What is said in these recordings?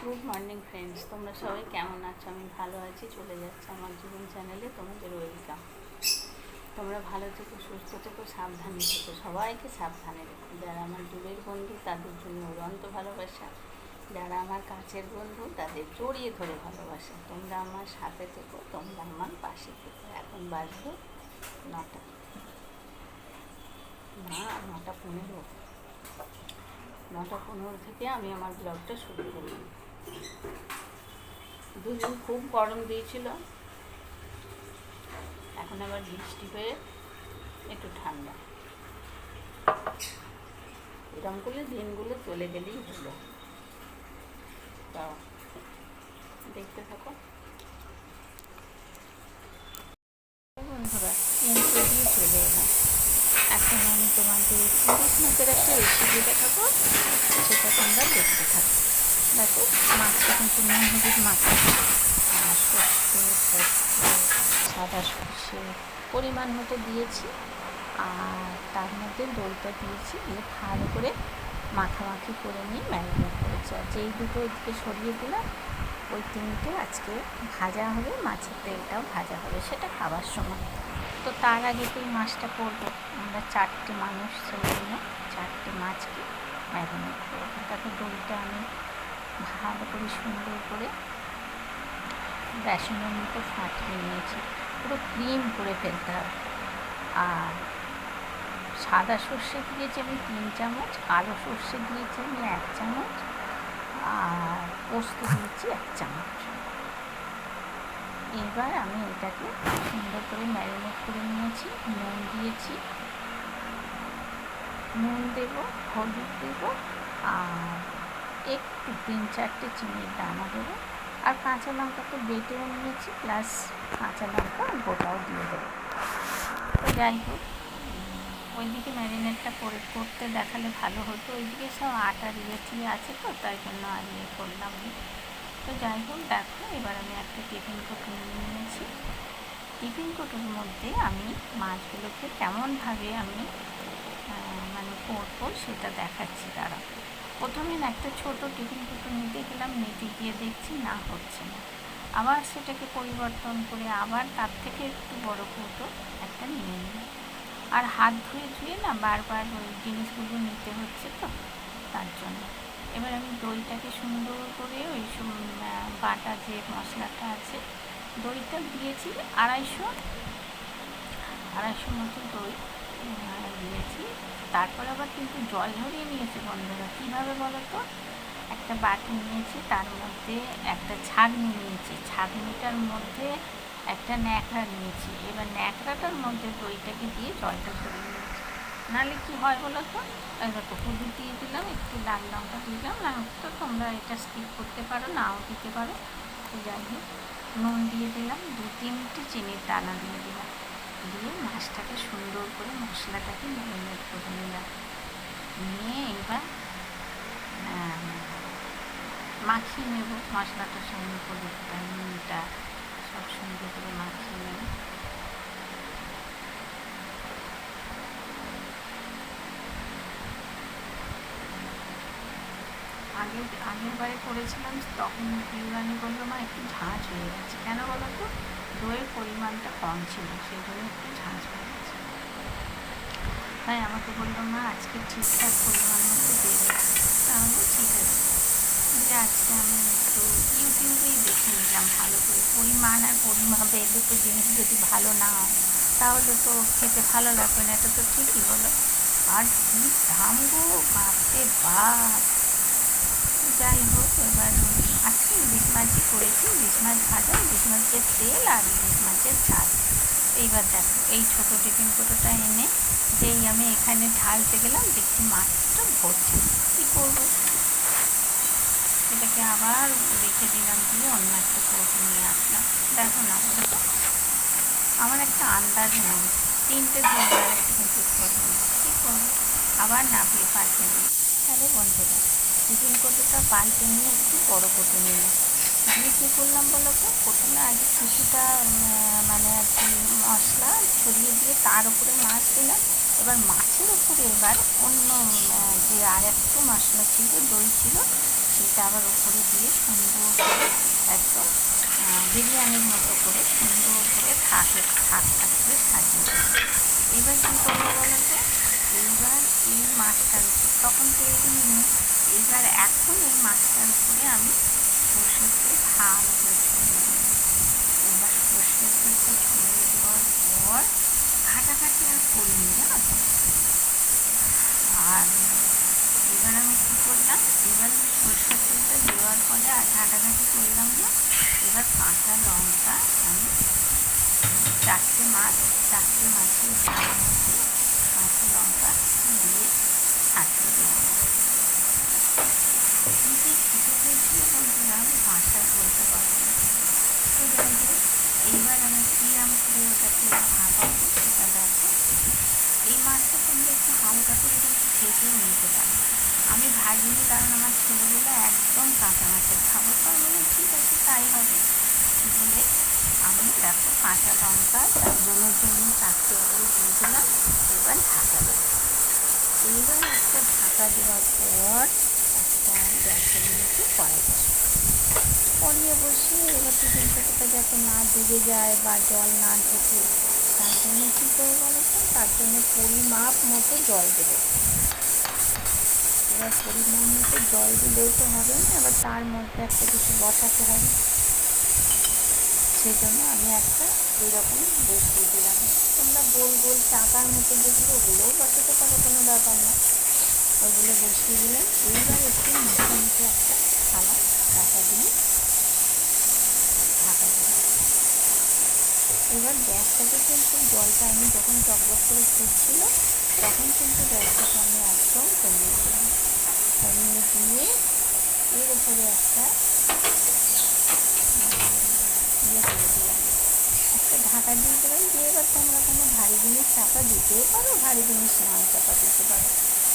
Good morning friends, তোমরা সবাই কেমন আছো? আমি ভালো আছি। চলে যাচ্ছে আমার জীবন চ্যানেলে তোমাদের ওয়েলকাম। তোমরা ভালো থেকো, সুস্থ থেকো, সাবধানে থেকো, সবাইকে সাবধানে রেখো। যারা আমার দূরের বন্ধু তাদের জন্য উড়ন্ত ভালোবাসা, যারা আমার কাছের বন্ধু তাদের জড়িয়ে ধরে ভালোবাসা। তোমরা আমার সাথে থেকো, তোমরা আমার পাশে থেকো। এখন বাজবে 9টা, না 9টা 15। 9টা 15 থেকে আমি আমার ব্লগটা শুরু করলাম। দুদিন খুব গরম দিয়েছিল, এখন আবার বৃষ্টি হয়ে একটু ঠান্ডা। এরকম করলে দিনগুলো চলে গেলেই হলো। তাও দেখতে থাকো বন্ধুরা। ইন্ট্রো দিয়ে চলে এলাম। এখন আমি তোমাদের ইলিশ মাছের একটা রেসিপি দেখাবো, সেটা তোমরা দেখতে থাকো। দেখো, মাছটা কিন্তু নুন হলুদ মাখা, সর্ষে সাদা সর্ষে পরিমাণ মতো দিয়েছি, আর তার মধ্যে দইটা দিয়েছি, দিয়ে ভালো করে মাখামাখি করে নিয়ে ম্যারিনেট করেছি। আর যেই দুটো ওইদিকে সরিয়ে দিলাম, ওই তিনটে আজকে ভাজা হবে, মাছের তেলটাও ভাজা হবে, সেটা খাবার সময়। তো তার আগে তো এই মাছটা করবো, আমরা 4টে মানুষ, সেই জন্য 4টে মাছকে ম্যারিনেট করবো। তাতে দইটা আমি ভালো করে সুন্দর করে বেসনের মতো ফাটিয়ে নিয়েছি, পুরো ক্রিম করে ফেলতে হবে। আর সাদা সর্ষে দিয়েছি আমি 3 চামচ, কালো সর্ষে দিয়েছি আমি 1 চামচ, আর পোস্ত দিয়েছি 1 চামচ। এবার আমি এটাকে সুন্দর করে ম্যারিনেট করে নিয়েছি। নুন দিয়েছি, নুন দেব, হলুদ দেব, আর একটু 3-4টে চিনির দানা দেবো, আর কাঁচা লঙ্কা তো বেটেও নিয়েছি, প্লাস কাঁচা লঙ্কা গোটাও দিয়ে দেবো। তো যাই হোক, ওইদিকে ম্যারিনেটটা করতে দেখালে ভালো হতো, ওইদিকে সব আটার আছে তো, তাই জন্য আর করলাম না। তো যাই হোক, দেখো এবার আমি একটা টিফিন কোটো নিয়ে নিয়েছি। টিফিন কোটোর মধ্যে আমি মাছগুলোকে কেমনভাবে আমি করবো সেটা দেখাচ্ছি। তারা প্রথমে একটা ছোট টিফিন কোটো নিতে গেলাম, নিতে গিয়ে দেখছি না হচ্ছে না, আবার সেটাকে পরিবর্তন করে আবার তার থেকে একটু বড় কোটো একটা নিয়ে নিলাম। আর হাত ধুয়ে ধুয়ে না বারবার ওই জিনিসগুলো নিতে হচ্ছে, তো তার জন্য এবার আমি দইটাকে সুন্দর করে ওই বাটা যে মশলাটা আছে, দইটা দিয়েছি 250 মতো দই দিয়েছি। তারপর আবার কিন্তু জল ঝরিয়ে নিয়েছি বন্ধুরা। কীভাবে বলো তো, একটা বাটি নিয়েছি, তার মধ্যে একটা ছাঁকনি নিয়েছি, ছাঁকনিটার মধ্যে একটা ন্যাকড়া নিয়েছি। এবার ন্যাকড়াটার মধ্যে দইটাকে দিয়ে জলটা ঝরিয়ে নিয়েছি। নাহলে কী হয় বলো তো, দেখো হলুদ দিয়ে দিলাম, একটু লাল লঙ্কা দিলাম, না তো তোমরা এটা স্কিপ করতে পারো, নাও দিতে পারো। তো যাই হোক, নুন দিয়ে দিলাম, 2-3টে চিনির দানা দিয়ে দিলাম, দিয়ে মাছটাকে সুন্দর করে মশলাটাকে ম্যারিনেট করে নিলাম। নিয়ে এবার মাখিয়ে নেব মশলাটার সঙ্গে করে, নুনটা সব সুন্দর করে মাখিয়ে নেব। আগের বারে করেছিলাম, তখন পিউরানি বললো মা একটু ঝাঁঝ হয়ে গেছে। কেন বলো তো, দইয়ের পরিমাণটা কম ছিল, সেই জন্য একটু ঝাঁঝ হয়ে গেছে। তাই আমাকে বললো মা আজকে ঠিকঠাক পরিমাণ মতো দেবে। তাহলে ঠিক আছে, যে আজকে আমি একটু ইউটিউবেই দেখে নিলাম ভালো করে পরিমাণ আর পরিমাপে। দুটো জিনিস যদি ভালো না হয় তাহলে তো খেতে ভালো লাগবে না, এটা তো ঠিকই বলো। আর কী দাম গো, বাপরে বাপ! যাই হোক, এবার আজকে ইলিশ মাছই করেছি, ইলিশ মাছ ভাজা, ইলিশ মাছের তেল আর ইলিশ মাছের ঝাল। এইবার দেখো, এই ছোটো টিফিন কোটোটা এনে যেই আমি এখানে ঢালতে গেলাম, দেখছি মাছটা ভরছে। কী করবো, এটাকে আবার রেখে দিলাম, দিয়ে অন্য একটা কৌটো নিয়ে আসলাম। দেখো না বলো তো, আমার একটা আন্দাজ নেই, 3টে ধরবো আর একটা কিন্তু ধরবো না, কী করবো? আবার নাপিয়ে পাল্টে নিই। তাহলে বন্ধুরা, টিফিন কোটোটা পাল্টে নিয়ে একটু বড় কোটো নিলাম, দিয়ে কী করলাম বলো তো, প্রথমে আগে কিছুটা মানে আর কি মশলা ছড়িয়ে দিয়ে তার উপরে মাছ দিলাম। এবার মাছের উপরে এবার অন্য যে আর একটু মশলা ছিল, দই ছিল, সেটা আবার ওপরে দিয়ে সুন্দর করে একদম বিরিয়ানির মতো করে সুন্দর করে থাক থাক থাক করে সাজিয়ে দেবো। এবার কী করবো বলো তো, এইবার এই মাছটার উপর তখন তৈরি নেই, এইবার এখন এই মাছটার উপরে আমি সর্ষের তেল ভালো করে ছড়িয়ে দেবো। এবার সর্ষের তেলটা ছড়িয়ে দেওয়ার পর ঘাটাঘাটি আর করিনি, জানো তো। আর এবার আমি কী করলাম, এবার সর্ষের তেলটা দেওয়ার পরে আর ঘাটাঘাটি করলাম না। এবার কাঁচা লঙ্কা আমি চারটে মাছের গায়ের মধ্যে কাঁচা লঙ্কা দিয়ে ছাড়িয়ে দেবো। কী যে খেতে হয়েছিল বন্ধুরা, আমি ভাষায় বলতে পারবো না। তো যাই হোক, এইবার আমি কিরম করে ওটাকে ভাপাবো সেটা দেখো। এই মাছটা তোমরা একটু হালকা করে কিন্তু ভেজেও নিতে পারো। আমি ভাজিনি, কারণ আমার ছেলেগুলো একদম কাঁচা মাছের খাবো, তো আমি বলি ঠিক আছে তাই হবে বলে আমি দেখো কাঁচা লঙ্কা একজনের জন্য 4টে করে দিয়ে দিলাম। এবার ঢাকা দেবো। এইবার একটা ঢাকা দেওয়ার পর একটা গ্যাসের মধ্যে কড়াই বসে কড়িয়ে বসিয়ে এবার টিফিন পেঁপেটা যাতে না ডুবে যায় বা জল না ঢোকে, তার জন্য কী করবো বলো তো, তার জন্য পরিমাপ মতো জল দেবো। এবার পরিমাণ মতো জল দিলেও তো হবে না, এবার তার মধ্যে একটা কিছু বসাতে হবে। সেই জন্য আমি একটা এইরকম বসিয়ে দিলাম। তোমরা গোল গোল চাকার মতো যেগুলো, ওগুলোও বসাতে পারো, কোনো ব্যাপার না। ওইগুলো বসিয়ে দিলাম। এইবার একটু মুখে মুখে একটা থালা ঢাকা দিয়ে ঢাকা দিলাম। এবার গ্যাসটাকে কিন্তু জলটা আমি যখন টকবক করে ফুটছিল তখন কিন্তু গ্যাসটাকে আমি একদম কমিয়ে দিলাম। কমিয়ে দিয়ে এর উপরে একটা করে দিলাম, একটা ঢাকা দিয়ে দিলাম। দিয়ে এবার তোমরা কোনো ভারী জিনিস চাপা দিতেই পারো, ভারী জিনিস নাও চাপা দিতে পারো।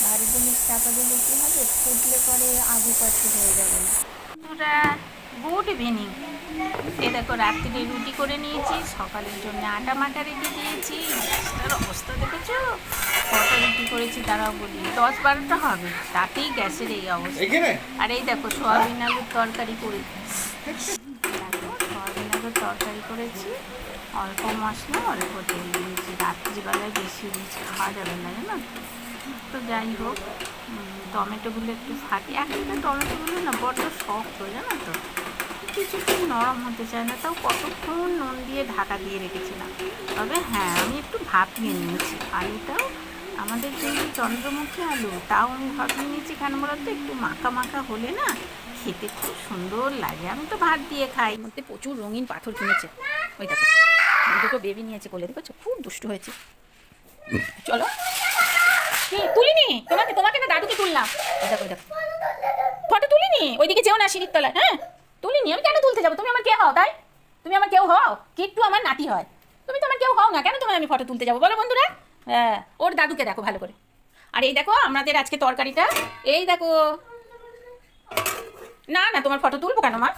ভারী জিনিস চাপা দিলে কী হবে, ফুটলে পরে আগু পাতু হয়ে যাবে না। বন্ধুরা, গুড ইভিনিং। এই দেখো রাত্রিরে রুটি করে নিয়েছি, সকালের জন্য আটা মাখা রেখে দিয়েছি। গ্যাসটার অবস্থা দেখেছো, কত রুটি করেছি তারাও বলি 10-12টা হবে, তাতেই গ্যাসের এই অবস্থা। আর এই দেখো সোয়াবিন আলুর তরকারি করেছি, দেখো সোয়াবিন আলুর তরকারি করেছি, অল্প মশলা অল্প তেল দিয়েছি। রাত্রিবেলায় বেশি রিচ খাওয়া যাবে না, জানো। তো যাই হোক, টমেটোগুলো একটু ফাটি, একটা টমেটোগুলো না বড্ড শক্ত, জানো তো, কিছুতেই নরম হতে চায় না। তাও কতক্ষণ নুন দিয়ে ঢাকা দিয়ে রেখেছিলাম। তবে হ্যাঁ, আমি একটু ভাপিয়ে নিয়েছি আলুটাও, আমাদের যে চন্দ্রমুখী আলু, তাও আমি ভাপিয়ে নিয়েছি। কেন বলতো, একটু মাখা মাখা হলে না খেতে খুব সুন্দর লাগে। আমি তো ভাত দিয়ে খাই। মধ্যে প্রচুর রঙিন পাথর কিনেছে, ওই দেখো দুটো বেবি নিয়েছে কোলে, দেখেছো, খুব দুষ্টু হয়েছে। চলো, কি তুলিনি তোমাকে, তোমাকে না দাদুকে তুললাম। ওই দেখো, ওই দেখো, ফটো তুলিনি, ওইদিকে যেও না সিঁড়ির তলায়। হ্যাঁ তুলিনি, আমি কেন তুলতে যাবো? তুমি আমার কে হও তাই? তুমি আমার কেউ হও? কিট্টু আমার নাতি হয়, তুমি তো আমার কেউ হও না, কেন তোমার আমি ফটো তুলতে যাবো বলো বন্ধুরা? হ্যাঁ, ওর দাদুকে দেখো ভালো করে। আর এই দেখো আমাদের আজকে তরকারিটা, এই দেখো। না না, তোমার ফটো তুলবো কেন মা?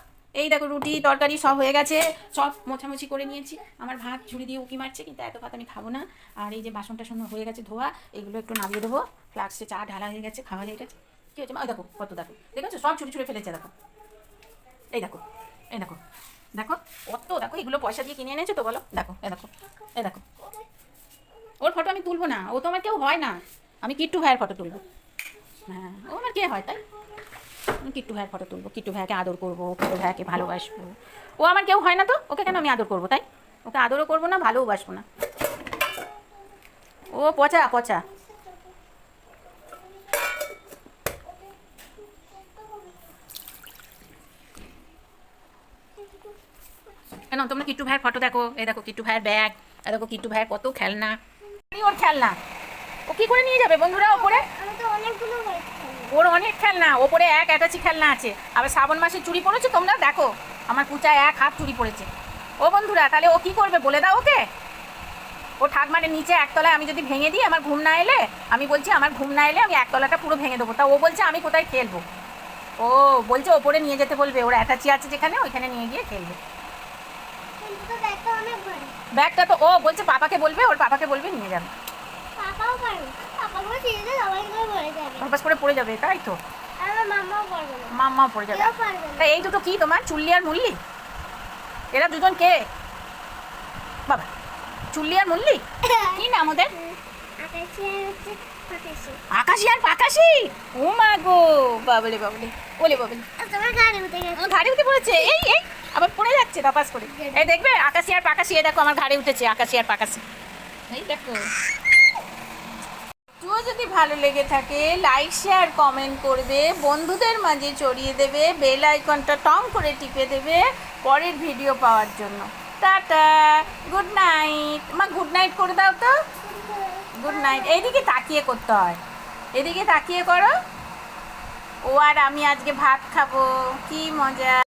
এই দেখো রুটি তরকারি সব হয়ে গেছে, সব মোছামুছি করে নিয়েছি। আমার ভাত ঝুড়ি দিয়ে উঁকি মারছে, কিন্তু এত ভাত আমি খাবো না। আর এই যে বাসনটা হয়ে গেছে ধোয়া, এগুলো একটু নামিয়ে দেবো। ফ্লাক্সে চা ঢালা হয়ে গেছে, খাওয়া হয়ে গেছে। কী হয়েছে মা? ওই দেখো কত, দেখো দেখেছো, সব ছুটে ছুটে ফেলেছে। দেখো এই দেখো, এই দেখো, দেখো কত, দেখো এগুলো পয়সা দিয়ে কিনে এনেছো তো বলো। দেখো এ দেখো, এ দেখো, ওর ফটো আমি তুলবো না, ও তো আমার কেউ হয় না। আমি কিট্টু ভাইয়ের ফটো তুলবো। হ্যাঁ, ও আমার কে হয় তাই? আমি কিট্টু ভাইয়ের ফটো তুলবো, কিট্টু ভাইয়াকে আদর করবো, কিট্টু ভাইয়াকে ভালোবাসবো। ও আমার কেউ হয় না তো, ওকে কেন আমি আদর করবো তাই? ওকে আদরও করবো না, ভালোবাসবো না। ও পচা পচা। কেন তোমরা কিট্টু ভাইয়ের ফটো দেখো, এই দেখো কিট্টু ভাইয়ের ব্যাগ, এই দেখো কিট্টু ভাইয়ের কত খেলনা। ওর খেলনা ও কি করে নিয়ে যাবে বন্ধুরা ওপরে? ওর অনেক খেলনা, ওপরে এক অ্যাটাচি খেলনা আছে। আবার শ্রাবণ মাসে চুরি পড়েছে, তোমরা দেখো আমার কুচা 1 হাত চুরি পড়েছে। ও বন্ধুরা, তাহলে ও কি করবে বলে দাও ওকে। ও ঠাকমানের নিচে একতলায় আমি যদি ভেঙে দিই, আমার ঘুম না এলে, আমি বলছি আমার ঘুম না এলে আমি একতলাটা পুরো ভেঙে দেবো। তা ও বলছে আমি কোথায় খেলবো? ও বলছে ওপরে নিয়ে যেতে বলবে, ওর অ্যাটাচি আছে যেখানে, ওইখানে নিয়ে গিয়ে খেলবে। ব্যাগটা তো ও বলছে পাপাকে বলবে, ওর পাপাকে বলবে নিয়ে যাবে। ধপাস করে পড়ে যাবে, তাই তো? মাম্মা পড়ে যাবে। তা এই দুটো কি তোমার, চুল্লি আর মুল্লি? এরা দুজন কে বাবা? চুল্লি আর মুল্লি? কি নাম ওদের? আকাশি আর পাকাশি। ও মা গো, বাবলে বাবলে, ওলে বাবলে, ঘাড়ে উঠে পড়েছে। এই এই আবার পড়ে যাচ্ছে ধপাস করে। এই দেখবে আকাশি আর পাকাশি, এই দেখো আমার ঘাড়ে উঠেছে আকাশি আর পাকাশি। এই দেখো। ভিডিও যদি ভালো লেগে থাকে লাইক শেয়ার কমেন্ট করবে, বন্ধুদের মাঝে ছড়িয়ে দেবে, বেল আইকনটা টং করে টিপে দেবে পরের ভিডিও পাওয়ার জন্য। Tata, good night. মা গুড নাইট করে দাও তো। Good night. এইদিকে তাকিয়ে করতে হয়, এদিকে তাকিয়ে করো। ও আর আমি আজকে ভাত খাবো, কি মজা।